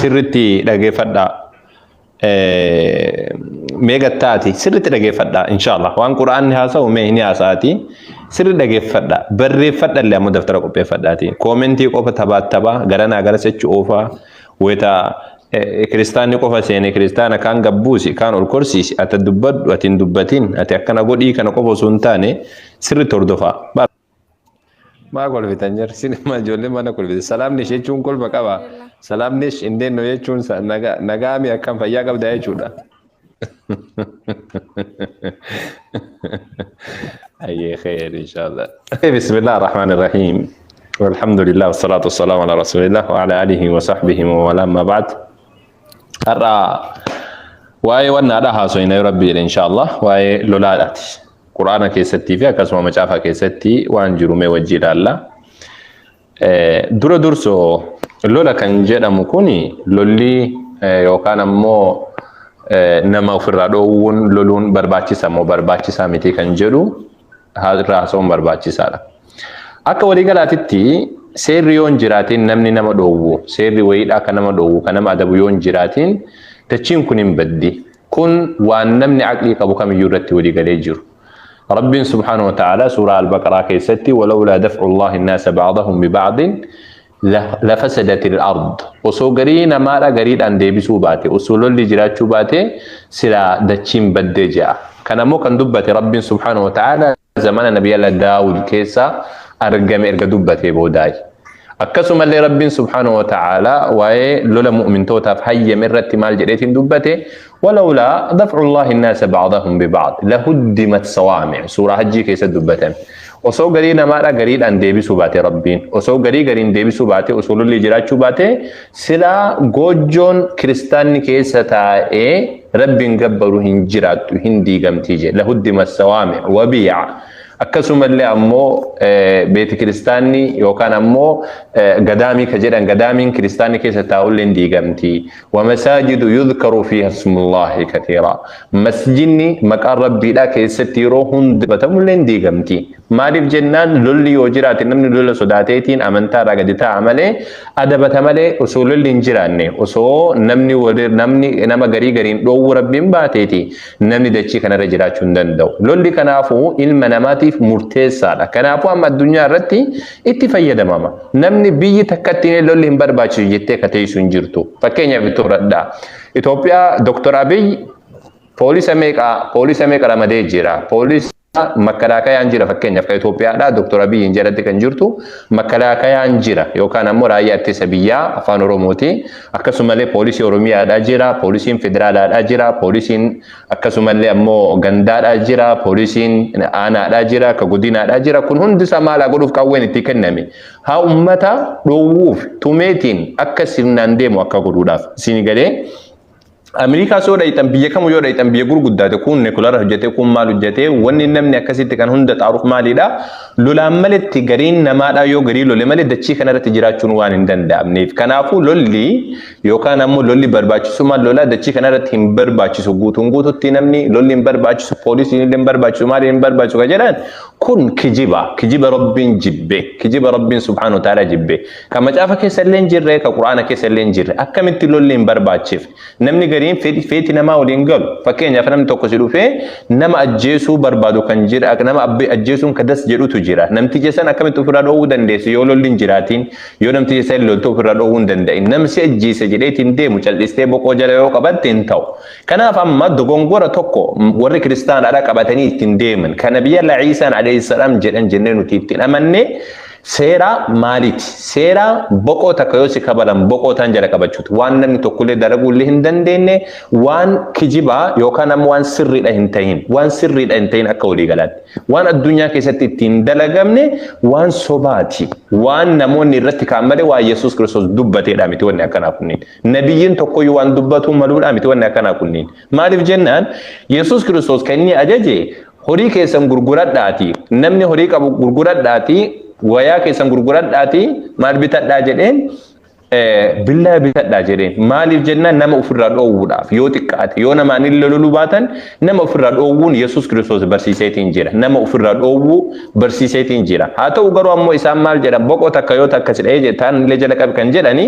sirritti dhaggeeffadhaa. Meegattaati sirritti dhaggeeffadhaa inshallah waan quraanni haasa'u mee ni haasaati sirri dhaggeeffadhaa barreeffadhaa illee ammoo daftara qopheeffadhaati koomentii qofa tabaattabaa garanaa gara sechu oofaa weta kiristaanni qofa seene kiristaana kaan gabbuusi kaan ol korsiisi ati dubbadhu ati hin dubbatin ati akkana godhii kana qofa osoo hin taane sirritti hordofaa. ما أقول في تنجر سينما جولي ما نقول في سلام نيش يجون كل بكابا سلام نيش إندين نو يجون نجامي أكم فيا قبل ده يجونا أي خير إن شاء الله. بسم الله الرحمن الرحيم والحمد لله والصلاة والسلام على رسول الله وعلى آله وصحبه وما بعد أرى واي وانا لها سوينا ربي إن شاء الله واي لولاداتي قرآن كيستي فيها كسمة مجافة كيستي وانجرو مي وجيل الله درسو لولا كان جدا مكوني لولي يوكان مو نما فرادون لولون برباچي سامو برباچي ساميتي كان جدو هذا راسون برباچي سالا akka walii galaatitti seerri yoon jiraatiin namni nama dhoowwu seerri wayiidha akka nama dhoowwu kan nama adabu yoon jiraatiin dachiin kun hin baddi kun waan namni aqlii qabu kamiyyuu irratti walii galee jiru. رب سبحانه وتعالى سورة البقرة كيستي ولولا دفع الله الناس بعضهم ببعض لفسدت الأرض وسوغرين ما لا غريد أن ديبسو باتي وسولو اللي جراتشو باتي سلا دچين بدجا كان مو كان دبت رب سبحانه وتعالى زمان النبي الله داود كيسا أرقم إرقى دبتي بوداي أكسم اللي رب سبحانه وتعالى وي لولا مؤمن توتا فهي من رتمال جريت دبته ولولا دفع الله الناس بعضهم ببعض لهدمت صوامع سورة هجي كيس دبته وسو غرينا ما غريد ان ديبي سوباتي ربين وسو غرين ديبي سوباتي اصول اللي جراچو باتي سلا غوجون كريستاني كيستا ربين غبرو هنجراتو هندي غمتيجه لهدمت صوامع وبيع akkasuma illee ammoo beeti kiristaanni yookaan ammoo gadaamii ka jedhan gadaamiin kiristaanni keessa taa'ullee hin diigamti wamasaajidu yudhkaru fiiha ismullaahi kathiira masjidni maqaan rabbiidhaa keessatti yeroo hunda batamullee hin diigamti maaliif jennaan lolli yoo jiraate namni lola sodaateetiin amantaarraa gadi taa'a malee adabata malee osoo lolli hin jiraanne osoo namni nama gariin dhoowwu rabbiin baateeti namni dachii kanarra jiraachuu hin danda'u lolli kanaafuu ilma namaatiif murteessaadha kanaafuu amma addunyaa irratti itti fayyadamama namni biyyi takkatti lolli hin barbaachisu jettee kateessu hin jirtu fakkeenyaaf itooradha Itoophiyaa Dr. Abiy poolisa meeqa ramadee jira poolisa makkalaakayaan jira fakkeenyaaf ka Itoophiyaadha Dr. Abiy hin jedhatti kan jirtu makkalaakayaan jira yookaan ammoo raayyaa ittisa biyyaa afaan Oromooti akkasumallee poolisii Oromiyaadha jira poolisiin federaalaadha jira poolisiin akkasumallee ammoo gandaadha jira poolisiin aanaadha jira ka godinaadha jira kun hundi isaa maal godhuuf qawween itti kenname haa ummata dhoowwuuf tumeetiin akka sirnaan deemu akka godhuudhaaf isin galee Amerika soo dhaytan biyya kamu yoo dhaytan biyya gurguddaate kun nekulara hojjete kun maal hojjete wanni namni akkasitti kan hunda xaaruuf maalidha lolaan maletti gariin namaadha yoo garii lole malee dachii kanarratti jiraachuun waan hin danda'amneef kanaafuu lolli yookaan ammoo lolli barbaachisu maal lola dachii kanarratti hin barbaachisu guututti namni lolli hin barbaachisu poolisiin hin barbaachisu maal hin barbaachisu ka jedhan kun kijiba rabbiin jibbe kijiba rabbiin subhaanahu wa ta'ala jibbe ka macaafa keessa illee jirre ka quraana keessa illee jirre akkamitti lolli hin barbaachif namni gariin feeti namaa waliin galu fakkeenyaaf namni tokko si dhufee nama ajjeesuu barbaadu kan jira nama ajjeesuun kadas jedhutu jira namticha san akkamitti ofirraa dhoowwuu dandeessi yoo lolli hin jiraatiin yoo namticha san loltu ofirraa dhoowwuu hin danda'in namsi ajjeese jedheetiin deemu cal'istee boqoo jala yoo qabatte hin ta'u kanaaf amma dogongora tokko warri kiristaanaadha qabatanii ittiin deeman kana biyya Ciisaan alayhi salaam jedhan jennee nuti ittiin amanne seera maaliti seera boqoo takka yoo si kabalan boqootaan jala qabachuuti waan namni tokkollee dalaguullee hin dandeenye waan kijibaa yookaan ammoo waan sirriidha hin ta'in akka walii galaatti waan addunyaa keessatti ittiin dalagamne waan sobaati waan namoonni irratti kaan malee waan Yesuus Kiristoos dubbateedha miti wanni akkanaa kunniin nabiyyiin tokkoyyuu waan dubbatuu maluudha miti wanni akkanaa kunniin maaliif jennaan Yesuus Kiristoos kan inni ajaje horii keessan gurguradhaati namni horii qabu gurguradhaati wayaa keessan gurguradhaati maal bitadhaa jedheen بالله بتدا جرين مالي الجنة نما أفراد أوودا يوتكات يونا ما نيل لولوباتن نما أفراد أوون يسوع كريستوس برسيسيتين جرا نما أفراد أوو برسيسيتين جرا هاتو غرو أمو إسام مال جرا بقو تكيوتا كسر إيه تان لجلك أبكن جراني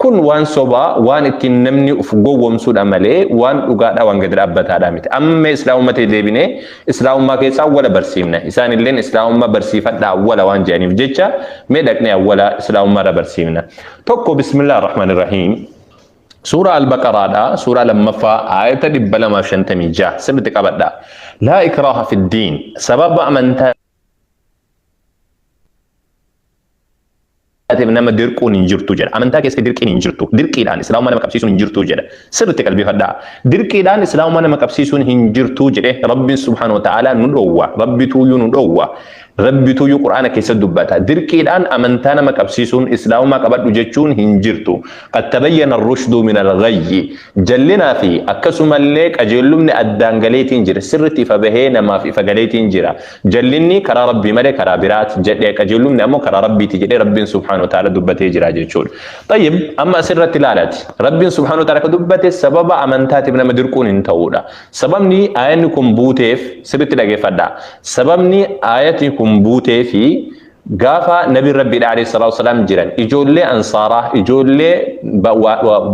كن وان صبا وان التنمني أفقو ومسود أمله وان أقعد وان قدر أبت هذا أما إسلام ما تدبينه إسلام ما كيسا ولا برسيمنا إسان اللين إسلام ما برسيفت لا ولا وان جاني بجتة مدكني ولا إسلام ما برسيمنا توكو بسم الله الرحمن الرحيم سورة البقرة دا سورة لما فا آية دبلا ما شنتمي جا سبتك أبدا لا إكراه في الدين سبب أمنتا nama dirquun hin jirtu jedha amantaa keessa dirqiin hin jirtu dirqiidhaan islaamummaa nama qabsiisuun hin jirtu jedha sirriitti qalbii fadhaa dirqiidhaan islaamummaa nama qabsiisuun hin jirtu jedhe rabbiin subhaanahu wa ta'aalaa nu dhowwa rabbi tuuyyuu nu dhowwa rabbi tuuyyuu quraana keessa dubbata dirqiidhaan amantaa nama qabsiisuun islaamummaa qabadhu jechuun hin jirtu qad tabayyana ar-rushdu min al-ghayyi jallinaa fi akkasumallee qajeellumni addaan galeetiin jira sirriitti ifa bahee namaaf ifa galeetiin jira jallinni karaa rabbii malee karaa biraat jedhee qajeellumni ammoo karaa rabbiiti jedhee rabbiin subhaanahu wa ta'ala dubbatee jira jechuudha. طيب amma asirratti ilaalati rabbiin subhaanahu wa ta'ala ka dubbate sababa amantaatiif nama dirquun hin ta'uudha sababni aayanni kun buuteef sirriitti dhageeffadhaa sababni aayatni kun buutee fi gaafa nabi rabbi alayhi salatu wasalam jiran ijoollee ansaaraa ijoollee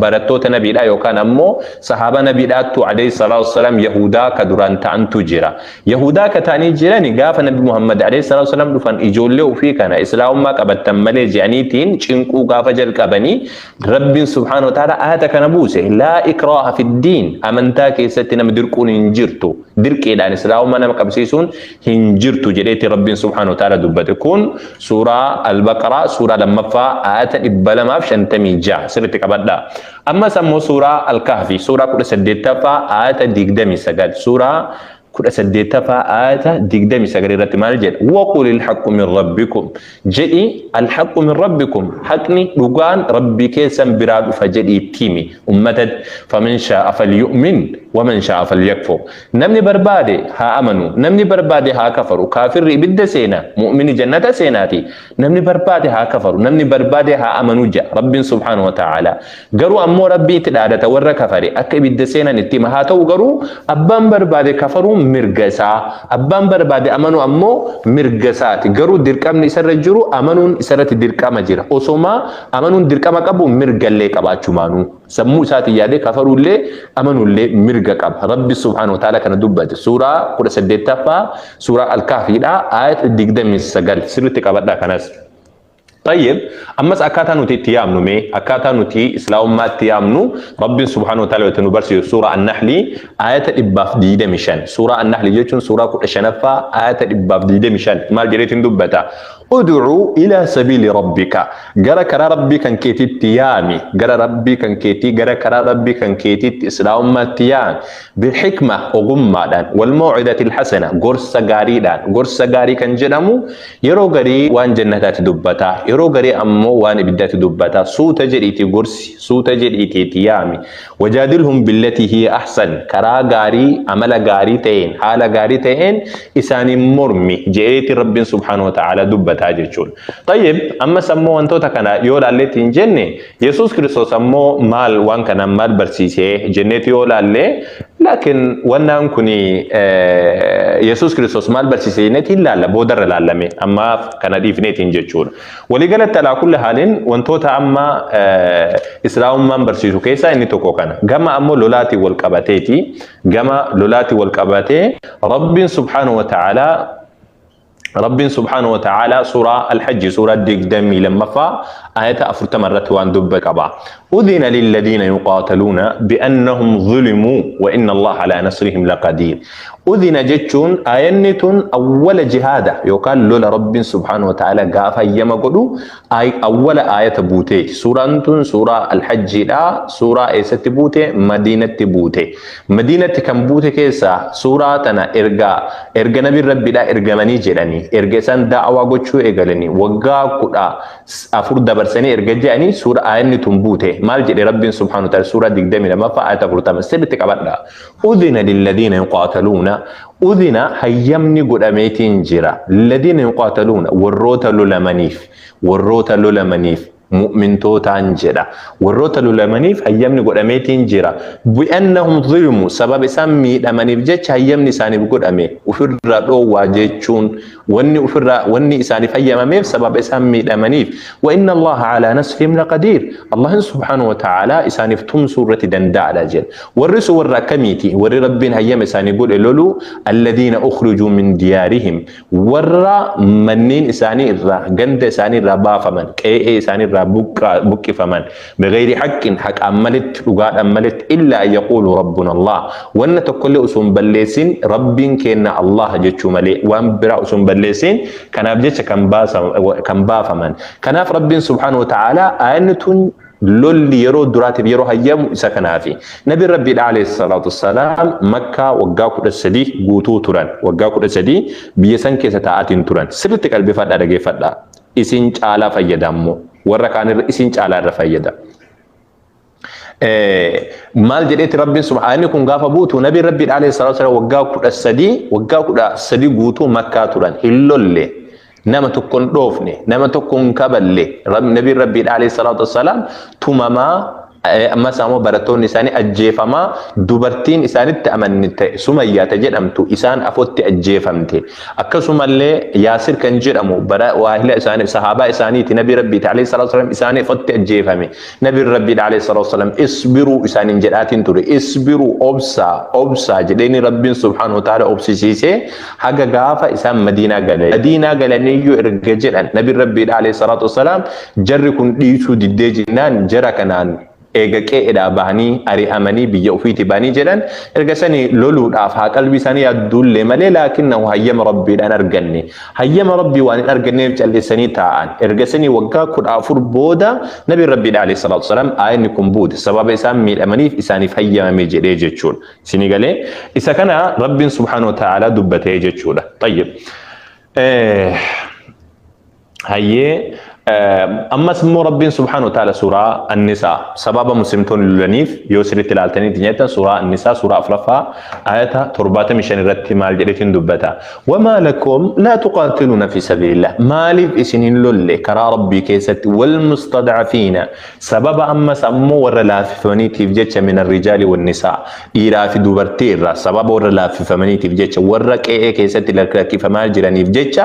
barattoota nabiidha yookaan ammoo sahaaba nabiidhaattu alayhi salatu wasalam yahudaa ka duraan ta'antu jira yahudaa ka ta'anii jiran gaafa nabi muhammad alayhi salatu wasalam dhufan ijoollee ofii kana islaamummaa qabattan malee jedhaniitiin cinquu gaafa jalqabanii rabbiin subhaanahu wa ta'ala aayata kana buuse laa ikraaha fiddiin amantaa keessatti nama dirquun hin jirtu dirqiidhaan islaamummaa nama qabsiisuun hin jirtu jedheeti rabbiin subhaanahu wa ta'ala dubbate kun سورة البقرة سورة لما فا آيات إبلا ما في شنتمي جا سرت كبدا أما سمو سورة الكهف سورة كل سديتا فا آيات ديقدمي سجد سورة كل سديتا فا آيات ديقدمي سجد رتمال جد وقل الحق من ربكم جئي الحق من ربكم حقني لغان ربي كيسا براد فجئي تيمي أمتد فمن شاء فليؤمن ومن شاء فليكفر نمني بربادي ها امنوا نمني بربادي ها كفروا كافر بد سينا مؤمن جنة سيناتي نمني بربادي ها كفروا نمني بربادي ها امنوا جاء رب سبحانه وتعالى قروا امو ربي تدادة ور كفري اك بد سينا نتيما هاتو قروا ابان بربادي كفروا مرغسا ابان بربادي امنوا امو مرغسات قروا درقام نسر جرو امنون اسرت درقام جرا اوسوما امنون درقام قبو مرغلي قباچو مانو سمو ساتي يادي كفروا لي امنوا لي قب ربي سبحانه وتعالى كان دبت سورة قد سدتها سورة الكهف دا آية الدقدم السجل سرتك أبدا كناس طيب أما أكاتا نتي تيامنو مي أكاتا نتي إسلام ما تيامنو ربي سبحانه وتعالى وتنبرسي سورة النحل آية الإباف ديدة مشان سورة النحل جيتون سورة قد شنفا آية الإباف ديدة مشان ما جريت دبتا ادعو إلى سبيل ربك جرى كرا ربي كان كيتي تيامي جرى ربي كان كيتي جرى كرا ربي كان كيتي إسلام ما تيام بالحكمة وغمة دان والموعدة الحسنة قرص غاري دان قرص غاري كان جنمو يرو غاري وان جنتات دبتا يرو غاري أمو وان بدات دبتا سو تجريتي قرص سو تجريتي تيامي وجادلهم بالتي هي أحسن كرا غاري عمل غاري تين حال غاري تين إساني مرمي جئتي رب سبحانه وتعالى دبتا تاجرون طيب أما سمو أنتو تكنا يولا اللي تنجني يسوع كريستوس سمو مال وان كان مال برسيسي جنتي يولا اللي لكن وانا نكوني يسوع كريستوس مال برسيسي نتي لا بودر العالمي أما كان ديفني تنجرون ولقلت على كل حال وانتو تأما إسلام من برسيسو كيسا إني توكو كان جمع أمو لولاتي والكباتيتي جمع لولاتي والكباتي رب سبحانه وتعالى رب سبحانه وتعالى سورة الحج سورة دمي لما فا آية أفرت مرة وان دبك أبا أذن للذين يقاتلون بأنهم ظلموا وإن الله على نصرهم لقدير أذن جتشون آينتون أول جهادة يقال لولا رب سبحانه وتعالى قافا يمقلو أول آية بوتي سورة سورة الحج لا سورة إيسة بوتي مدينة بوتي مدينة كم بوتي كيسا سورة تنا إرقا نبي ربي لا إرقا مني جراني إرقا سان دعوة قوشو إقلني وقا قدا أفر دبرساني إرقا جاني سورة آينتون بوتي مال جري رب سبحانه وتعالى سورة دقدامي لما فآية فرطة سبتك أبدا أذن للذين يقاتلون أذن هيمني قد أميتين جرا الذين يقاتلون والروت للمنيف مؤمن توتان جرا والروت للمنيف هيمني قد أميتين جرا بأنهم ظلموا سبب سمي لمنيف جتش هيمني ساني بقد أمي وفر رو واجتشون وني إساني فيم أميف سبب سمي لمنيف وإن الله على نصرهم لقدير الله سبحانه وتعالى إساني فتم سورة دنداء على جل والرسو والركميتي ور ربين هيم إساني يقول لولو الذين أخرجوا من ديارهم ور منين إساني الرا جند إساني الرا بافمن كأي إساني الرا بك فمن بغير حق أملت وقال أملت إلا أن يقولوا ربنا الله وأن تقول أسم بلسين ربين كنا الله جتشو ملي وأن برا أسم بلسين كان أبجتش كان بافمن كان ربين سبحانه وتعالى أنتم لولي يرو دراتي يرو هيام سكنا في نبي ربي عليه الصلاة والسلام مكة وقاكو السدي قوتو تران وقاكو السدي بيسان كيسة تاعتين تران سبتك البفاد رجي فدا إسين على فيدامو وركان إسين على رفيدا مال جديت ربي سبحانه كن غافا بوتو نبي ربي عليه الصلاة والسلام وقاكو السدي قوتو مكة تران هلولي نما تكون دوفني نما تكون كبلي نبي ربي عليه الصلاة والسلام تماما أما سامو براتون إساني أجيفما دوبرتين إساني تأمنت سمية تجد أمتو إسان أفوت أجيفمتي أكسم اللي ياسر كنجر أمو براء واهلة إساني صحابة إساني نبي ربي عليه الصلاة والسلام إساني فوت أجيفمي نبي ربي عليه الصلاة والسلام اصبروا إساني جرات توري اصبروا أبسا جديني ربي سبحانه وتعالى أبسي سيسي حاجة غافة إسان مدينة غالي نيو إرججل نبي ربي عليه الصلاة والسلام جركن ديسو دي جنان جركنان eega qe'edha bahanii ari'amanii biyya ofiiti banii jedhan erga sanii loluudhaaf haa qalbii isaanii yaadduullee malee laakinnahu hayyama rabbiidhaan arganne hayyama rabbii waan hin arganneef callisanii taa'an erga sanii waggaa 14 booda nabi rabbiidha alayhi salaatu wasalaam aayinni kun buute sababa isaan miidhamaniif isaaniif hayyamame jedhee jechuudha isinii galee isa kana rabbiin subhaanahu wa ta'aalaa dubbatee jechuudha tayyib hayyee أما اسمه ربي سبحانه وتعالى سورة النساء سبب مسلمتون للنيف يوسري تلالتني دنيتا سورة النساء سورة أفرفها آياتها تربات مشان الرتمال جريتين دبتا وما لكم لا تقاتلون في سبيل الله مالي إسنين لولي كرا ربي كيست والمستضعفين سبب أما سمو ورلا في فمنيتي فجتش من الرجال والنساء إيرا في دوبرتير سبب ورلا في فمنيتي فجتش ورك كيست لكي فمال جراني فجتش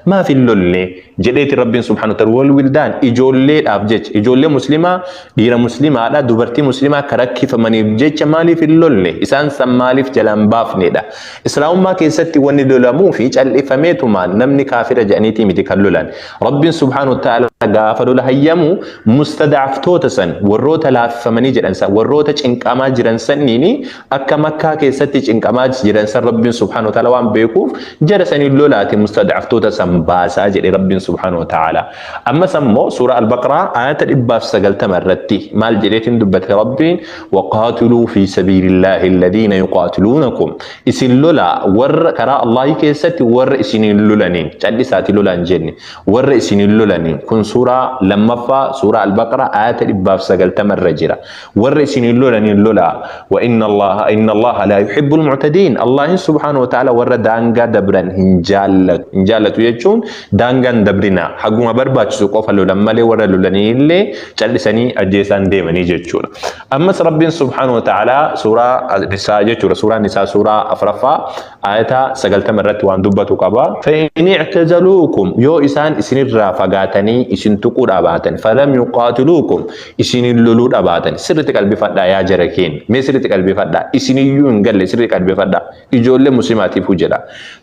ما في اللولي جريت ربي سبحانه وتعالى والولدان إجولة أبجج إجولة مسلمة ديرة مسلمة على دوبرتي مسلمة كركي فمن يبجج مالي في اللولة إسان سمالي في جلان بافني دا إسلام ما كيستي وني دولمو في جل إفميتو ما نمني كافر جانيتي متكللان رب سبحانه وتعالى غافر له يمو مستضعف توتسن وروت لا فمن جرنسا وروت چنقما جرنسن نيني أكا مكا كيستي چنقما جرنسن رب سبحانه وتعالى وان بيكوف جرسني اللولات مستضعف توتسن باسا جري رب سبحانه وتعالى أما سمو سورة البقرة آيات الإباف سقل تمرتي مال جريتين دبت ربي وقاتلوا في سبيل الله الذين يقاتلونكم إسن لولا ور كراء الله كيست ور إسن اللولانين جالي ساتي لولان جني ور إسن اللولانين كن سورة لما فا سورة البقرة آيات الإباف سقل تمرجرة ور إسن اللولانين لولا وإن الله لا يحب المعتدين الله سبحانه وتعالى ور دانغا دبران هنجالة يجون دانغا دبرنا حقوما barbaachisu qofa lolan malee warra lolanii illee callisanii ajjeesaan deemanii jechuudha. Ammas Rabbiin subhaanahu wa ta'ala suuraa nisaa jechuudha. Suuraa nisaa suuraa afraffaa ayata 90 irratti waan dubbatu qaba. Fa'in i'tazaluukum yoo isaan isinirraa fagaatanii isin tuquu dhaabatan falam yuqaatiluukum isinin loluu dhaabatan sirriitti qalbifadhaa yaa jara keen mee sirriitti qalbifadhaa isiniyyuu hin galle sirriitti qalbifadhaa ijoollee muslimaatiif hujjedha.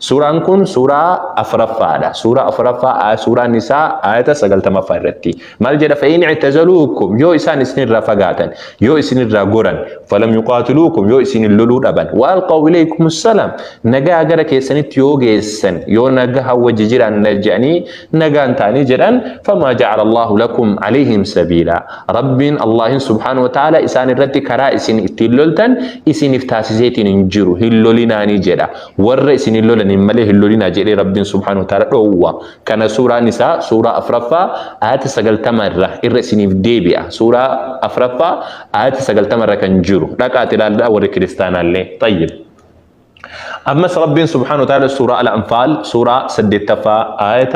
Suuraan kun suuraa afraffaadha. Suuraa afraffaa suuraa nisaa آية سجلت مفرتي مال جد فإن اعتزلوكم يو إسان إسن الرفقاتا يو إسن الرغورا فلم يقاتلوكم يو إسن اللولود أبا وألقوا إليكم السلام نجا أجرك يسنت يو جيسن يو نجا هو جيرا نرجعني نجا أنتاني جران فما جعل الله لكم عليهم سبيلا رب الله سبحانه وتعالى إسان الرد كرا إسن إتلولتن إسن إفتاسيتين انجرو هلولينا نجرا ور إسن اللولن ملي هلولينا جري رب سبحانه وتعالى هو كان سورة نساء سورة أفرفا آيات 90 مرة إرسينيف ديبيا سورة أفرفا آيات 90 مرة كنجرو لكن أتلا ورا كريستانا اللي طيب أما ربي سبحانه وتعالى سورة الأنفال سورة سدتفا آية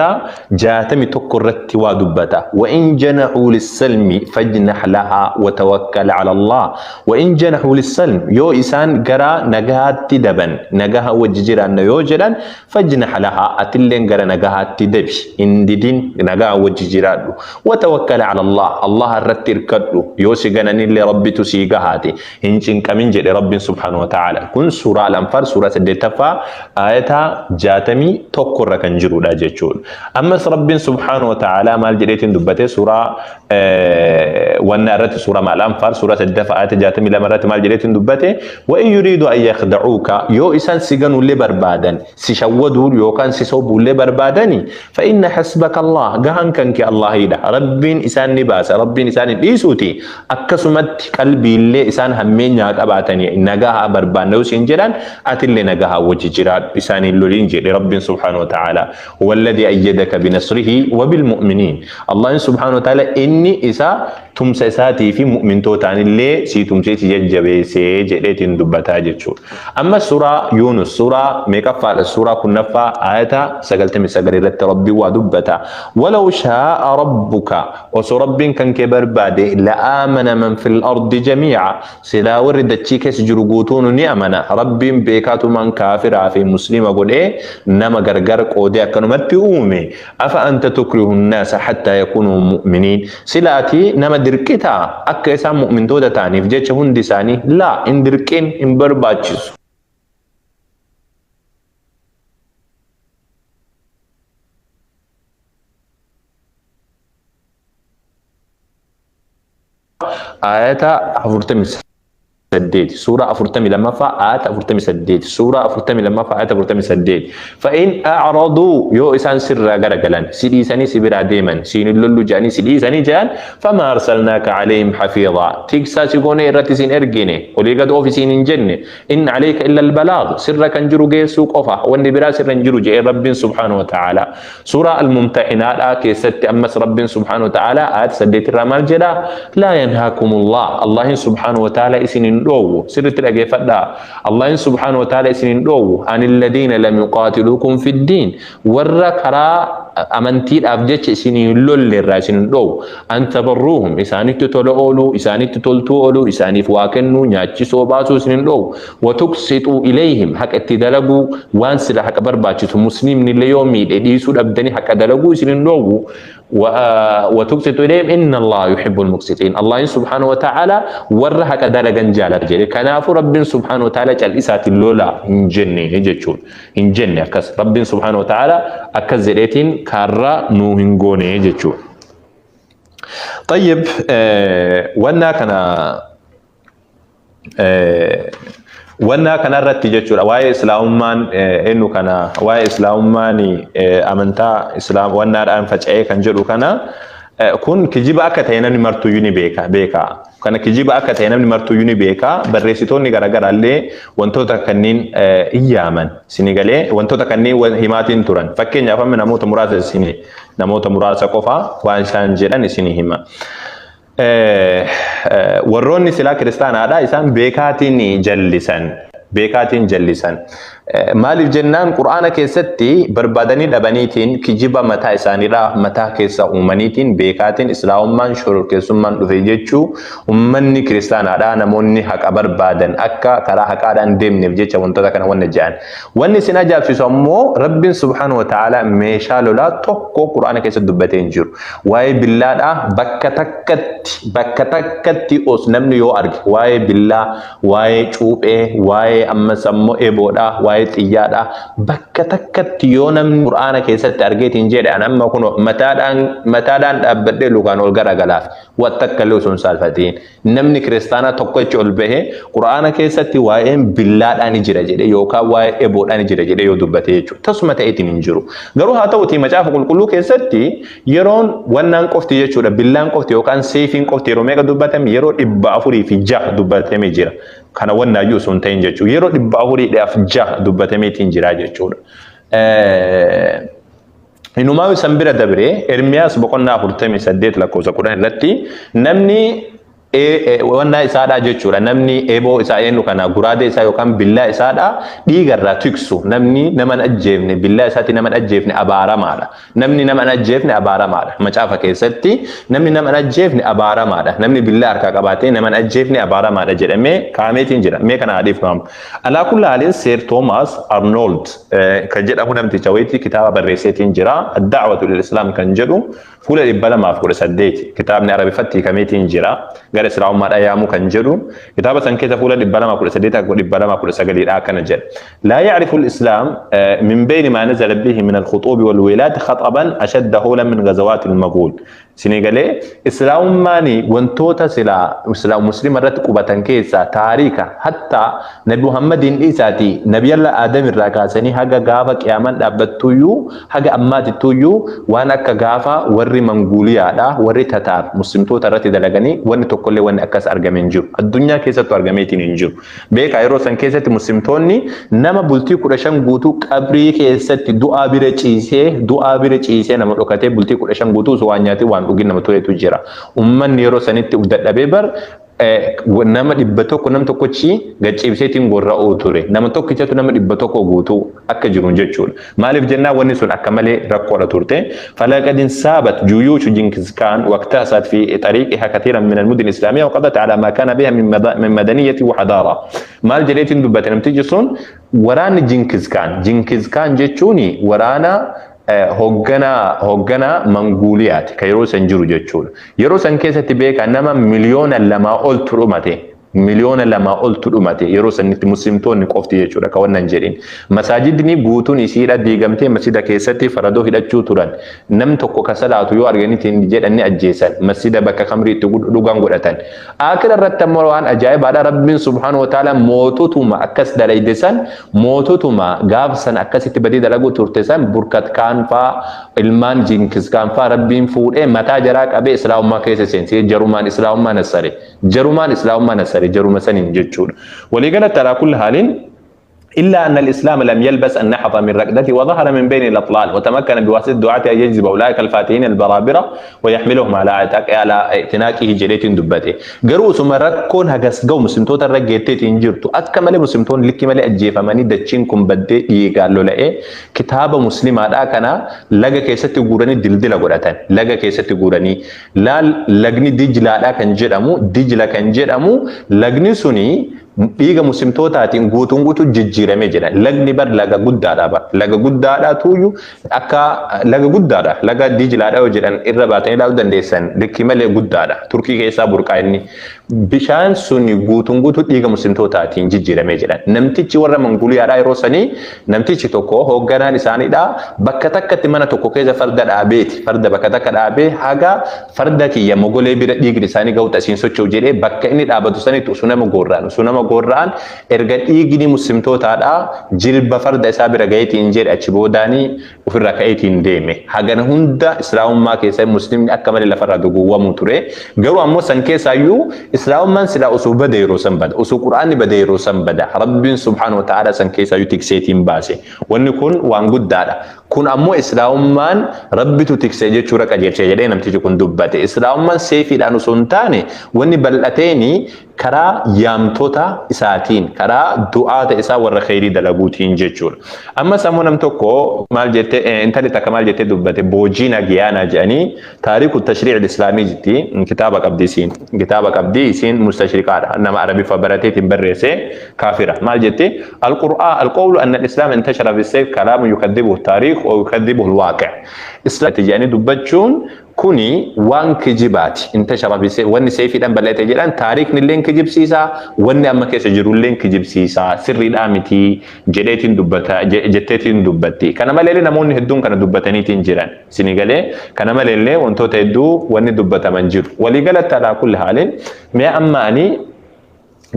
جاتمي تكرت ودبتا وإن جنحوا للسلم فاجنح لها وتوكل على الله وإن جنحوا للسلم يو إسان قرا نجاهات دبن نجاها وججرا يو جرا فاجنح لها أتلين قرا نجاهات دبي إن دين نجاها وججرا وتوكل على الله الله الرتر كدو يو سيغنني اللي ربي تسيغهاتي هنشن كمين جري ربي سبحانه وتعالى كن سورة الأنفال سورة سدتفا آية جاتمي تكر كنجرو دا جيتشول أما رب سبحانه وتعالى مال جريتين دبته سورة والنارة سورة مع الأنفال سورة سدتفا آية جاتمي لمرات مال جريتين دبته وإن يريدوا أن يخدعوك يو إسان سيغنوا اللي بربادا سيشودوا يو كان سيصوبوا اللي بربادني فإن حسبك الله قهن كنك الله إذا رب إسان نباس رب إسان إيسوتي أكسمت قلبي اللي إسان همين ياك أباتني نقاها بربان نو سنجران أتلي نقاها وججرات إسان اللولين جي رب سبحانه وتعالى هو الذي أيدك بنصره وبالمؤمنين الله سبحانه وتعالى إني إسا تمسساتي في مؤمن توتان اللي سي تمسيتي ججبه سي جريت دبتا جتشو أما سورة يونس سورة ميكفا السورة كنفا آية سقلت من سقل ربي ودبتا ولو شاء ربك وسو رب كان كبر بعد لآمن من في الأرض جميعا سلا ورد تشيكس جرغوتون نعمنا رب بيكاتو من كافر في مسلم أقول إيه نما غرغر قودي أكنو متئومي أفأنت تكره الناس حتى يكونوا مؤمنين سلاتي نما دركتا أكا إسان مؤمن تودا تاني في جيتش هندي ساني لا إن دركين إن برباتشز آية أفرتمس سديد سورة أفرتمي لما فا آية أفرتمي سديد سورة أفرتمي لما فا آية أفرتمي سديد فإن أعرضوا يو إسان سر غرقلان سيدي ساني سبرا ديما سين اللولو جاني سيدي ساني جان فما أرسلناك عليهم حفيظا تيكسا سيقوني إرتسين إرقيني وليقد أوفيسين جنة إن عليك إلا البلاغ سر كنجرو جيسوك أوفا واني برا سر نجرو جي رب سبحانه وتعالى سورة الممتحنات آكي ست أمس رب سبحانه وتعالى آية سديد الرمال جدا لا ينهاكم الله سبحانه وتعالى إسنين دو سرت لقي فدا الله سبحانه وتعالى سنين دو عن الذين لم يقاتلوكم في الدين وركرا أمنتي أفجتش سنين لول الراشين دو أن تبروهم إساني تتولولو إساني تتولتولو إساني فواكنو نياتشي صوباتو سنين دو وتقسطوا إليهم حق اتدلقوا وانسل حق برباتشتو مسلم من اليوم يديسو الأبداني حق دلقوا سنين دو وتقسط إليهم إن الله يحب المقسطين الله سبحانه وتعالى ورها كدرجة جالت جري كناف رب سبحانه وتعالى جل إسات اللولا إن جنة هجتشون إن جنة أكس رب سبحانه وتعالى أكس زريتين كارا نوهنجوني هجتشون طيب وانا وانا كان رتي جتشور واي اسلاممان انو كان واي اسلامماني امنتا اسلام وانا ان فجأه كان جدو كان كون كجيب اكتينا مرتو يوني بيكا كان كجيب اكتينا مرتو يوني بيكا بريسيتوني غرغرالي وانتوتا كنين ايامن سينيغالي وانتوتا كنين هيماتين توران فكين يافم نموت مراسه سيني نموت مراسه قفا وان شان جدان سيني هيما warroonni silaa kiristaanaadha isaan beekaatiin jallisan maaliif jennaan qur'aana keessatti barbaadanii dhabaniitiin kijiba mataa isaaniidhaa mataa keessa uumaniitiin beekaatiin islaamummaan shororkeessummaan dhufe jechuu ummanni kiristaanaadha namoonni haqa barbaadan akka karaa haqaadhaan deemneef jecha wantoota kana wanna jedhan wanni isin ajaa'ibsiisu ammoo rabbiin subhaanahu wa ta'ala meeshaa lolaa tokko qur'aana keessatti dubbatee hin jiru waa'ee billaadha bakka takkatti os namni yoo arge waa'ee billaa waa'ee cuuphee waa'ee ammas ammoo eeboodha waa'ee xiyyaadha bakka takkatti yoo namni qur'aana keessatti argeetiin jedhe amma kun mataadhaan dhaabbadhee lukaan ol garagalaaf wattakkallee osoo hin saalfatiin namni kiristaanaa tokkochi ol bahe qur'aana keessatti waa'een billaadhaan jira jedhe yookaan waa'ee eeboodhaan jira jedhe yoo dubbate jechuudha tasuma ta'eetiin hin jiru garuu haa ta'utii macaafa qulqulluu keessatti yeroon wannaan qofti jechuudha billaan qofti yookaan seefiin qofti yeroo meeqa dubbatame yeroo 406 dubbatame jira kana wannaayyuu sun ta'in jechuudha yeroo 406 dubbatemeetiin jira jechuudha. Inumaa isan bira dabre Ermiyaas boqonnaa 48 lakkoofsa 10 irratti namni wanna isaadha jechuudha. Namni eeboo isaa eenyu kana guraadee isaa yookaan billaa isaadha dhiigarraa tiksu. Namni nama ajjeefne billaa isaatti nama ajjeefne abaaramaadha. Namni nama ajjeefne abaaramaadha. Macaafa keessatti namni nama ajjeefne abaaramaadha. Namni billaa harkaa qabaatee nama ajjeefne abaaramaadha jedhamee kaameetiin jira. Mee kana adiifam. Alaa kulli haaliin Seer Toomaas Arnold kan jedhamu namticha wayitii kitaaba barreesseetiin jira. Ad-Da'watu lil-Islaam kan jedhu fuula 218 kitaabni Arabiffatti kameetiin jira. Gara Islaamummaadha yaamu kan jedhu kitaaba san keessa fuula 218 akkana jedha. لا يعرف الإسلام من بين ما نزل به من الخطوب والولاد خطبا أشد هولا من غزوات المغول. سنغالي إسلام ماني وانتوتا سلا إسلام مسلم رت قبتن كيسا تاريخا حتى نبي محمد إيساتي نبي الله آدم الراكاسني حقا غافا قيامان دابتويو حقا أمات تويو وانا كغافا وري منغوليا دا وري تتار مسلم توتا رت دلغني واني تقولي واني أكاس أرغمين جو الدنيا كيسا تو أرغميتين انجو بيك ايرو سن كيسا مسلم توني نما بلتي قرشان غوتو قبري كيسا دعا بيرچيسي نما ركاتي بلتي قرشان غوتو سوانياتي وان dhugin nama toletu jira ummanni yeroo sanitti dadhabee bar nama dhibba tokko nam tokkochi gaccibseetiin gorra'uu ture nama tokkichatu nama dhibba tokko guutuu akka jiru jechuudha maaliif jennaa wanni sun akka malee rakkoodha turte falaqadin sabat juyuushu jinkiskaan waqtaasat fi tariiqiha kathiran min almudin islamiyya waqadat ala ma kana biha min madaniyati wa hadara maal jedheetiin dubbate namtichi sun waraanni jinkiskaan jechuuni waraana hoggana manguuliyaati ka yeroo san jiru jechuudha yeroo san keessatti beeka nama miliyoona 2 ol turumate miliyoona 2 ol tudhumate yeroo sanitti muslimtoonni qofti jechuudha ka wannan jedhin masaajidni guutuun isiidha diigamtee masjida keessatti faradoo hidhachuu turan nam tokko ka salaatu yoo arganitiin jedhanni ajjeesan masjida bakka kamriitti dhugan godhatan akira irratti ammoo waan ajaa'ibaadha rabbiin subhaanahu wa ta'ala moototuma akkas dalaydesan moototuma gaafsan akkasitti badii dalaguu turtesan burkat kaanfaa ilmaan jinkis kaanfaa rabbiin fuudhee mataa jaraa qabee islaamummaa keessa seensee jarumaan islaamummaa nasare جرم سنين جتشون ولقلت على كل حال إلا أن الإسلام لم يلبس النحط من ركدته وظهر من بين الأطلال وتمكن بواسطة دعاته أن يجذب أولئك الفاتحين البرابرة ويحملهم على اعتناقه جريت دبته قروا ثم ركون هجس قوم مسلمتون الرجيتين انجرتوا أكمل مسلمتون لكمل الجيفة ماني دتشينكم بدي يقالوا لإيه كتاب مسلم هذا كان لقى كيسة قراني دلدل قراتان لقى كيسة قراني لا لقني دجلا كان جرمو لقني سني dhiiga muslimtootaatiin guutuu jijjiiramee jira lagni bar laga guddaadha tuuyyu akka laga guddaadha laga dijlaadha yoo jedhan irra baatanii ilaaluu dandeessan likki malee guddaadha turkii keessaa burqaa inni bishaan sun guutuu dhiiga muslimtootaatiin jijjiiramee jira namtichi warra manguuliyaadha yeroo sanii namtichi tokko hoogganaan isaaniidha bakka takkatti mana tokko keessa farda dhaabeeti farda bakka takka dhaabee haga farda kiyya mogolee bira dhiigni isaanii ga'u tasiin socho'u jedhee bakka inni dhaabatu sanitti sunama gorraan erga dhiigni muslimtootaadha jilba farda isaa bira gaheetiin jedhe achi boodaanii ofirra ka'eetiin deeme hagana hunda islaamummaa keessa muslimni akka malee lafarraa duguwwamu ture garuu ammoo san keessaayyuu islaamummaan sila osoo bada yeroo san bada osoo quraanni bada yeroo san bada rabbiin subhaanahu wa ta'ala san keessaayyuu tikseetiin baase wanni kun waan guddaadha kun ammoo islaamummaan rabbitu tiksee jechuudha qajeelchee jedhee namtichi kun dubbate islaamummaan seefiidhaan osoo hin taane wanni bal'ateeni karaa yaamtota isaatiin karaa du'aata isaa warra khayrii dalaguutiin jechuudha amma sammuu nam tokko maal jette intali takka maal jette dubbate boojiina giyaanaa jedhanii taariikhu tashriic islaamii jetti kitaaba qabdi isiin mustashriqaadha nama arabifa barateetiin barreesse kaafira maal jette alqawlu anna al-islaam intashara fi sayf kalaamun yukaddibuhu taariikh oo yukaddibuhu alwaaqi' islaamti jedhanii dubbachuun kuni waan kijibaati intashara fi sayf wanni sayfiidhaan bal'ate jedhan taariikni illee kijibsiisa wanni amma keessa jiru illee kijibsiisa sirriidhaa miti jetteetiin dubbatti kana malee namoonni hedduun kana dubbataniitiin jiran sinigalee kana malee wantoota hedduu wanni dubbataman jiru waliigalatti alaa kulli haalin mee ammaanii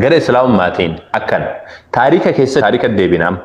gara islaamummaatiin akkana taariika keessa taariika deebinaam